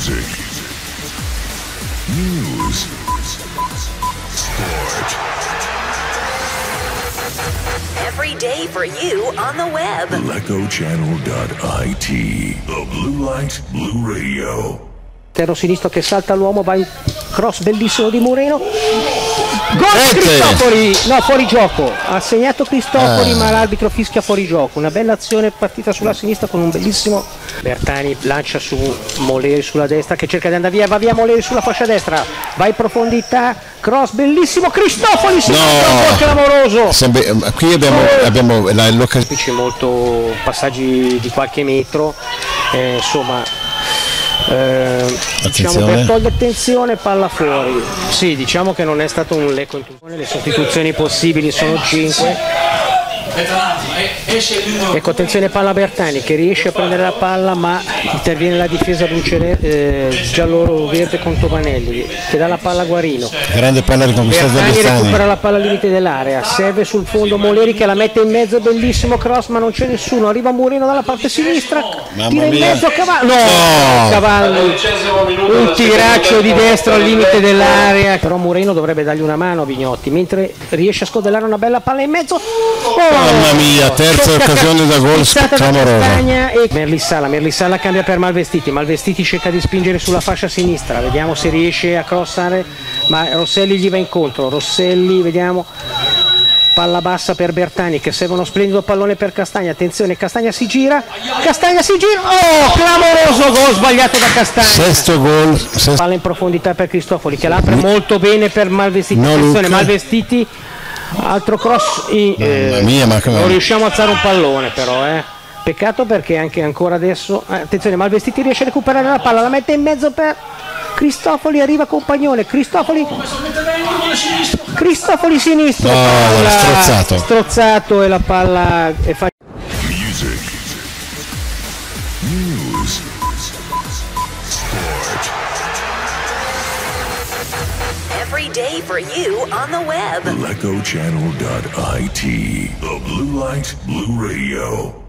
Music, news, sport. Every day for you on the web. LecoChannel.it. The Blue Light Blue Radio. Terzo sinistro che salta l'uomo, va in cross bellissimo di Moreno. Gol Cristofori! No, fuori gioco. Ha segnato Cristofori, ma l'arbitro fischia fuori gioco. Una bella azione partita sulla sinistra con un bellissimo. Bertani lancia su Moleri sulla destra che cerca di andare via, va via Moleri sulla fascia destra, va in profondità, cross bellissimo, Cristofori si un po' clamoroso. Qui abbiamo l'occasione. Molto passaggi di qualche metro, insomma. Diciamo per togliere tensione, palla fuori. Sì, diciamo che non è stato un Lecco in tutto. Le sostituzioni possibili sono 5. Ecco, attenzione, palla Bertani che riesce a prendere la palla, ma interviene la difesa giallo-verde con Tovanelli che dà la palla a Guarino. Grande palla riconquistata da Bertani recupera la palla al limite dell'area, serve sul fondo Moleri che la mette in mezzo, bellissimo cross, ma non c'è nessuno, arriva Murino dalla parte sinistra, tira in mezzo a Cavalli, Cavalli, un tiraccio di destra al limite dell'area, però Murino dovrebbe dargli una mano a Vignotti, mentre riesce a scodellare una bella palla in mezzo. Mamma mia, terza occasione da gol clamorosa. Merlissala cambia per Malvestiti cerca di spingere sulla fascia sinistra, vediamo se riesce a crossare, ma Rosselli gli va incontro, vediamo, palla bassa per Bertani che serve uno splendido pallone per Castagna, attenzione, Castagna si gira, oh, clamoroso gol sbagliato da Castagna. Sesto gol. Palla in profondità per Cristofori che l'apre molto bene per Malvestiti, attenzione, Malvestiti. Altro cross, non riusciamo a alzare un pallone però, peccato perché anche ancora adesso, attenzione, Malvestiti riesce a recuperare la palla, la mette in mezzo per Cristofori, arriva Compagnone, Cristofori sinistro, strozzato e la palla è Music, news, sport. Every day for you on the web. LecoChannel.it. The Blue Light Blue Radio.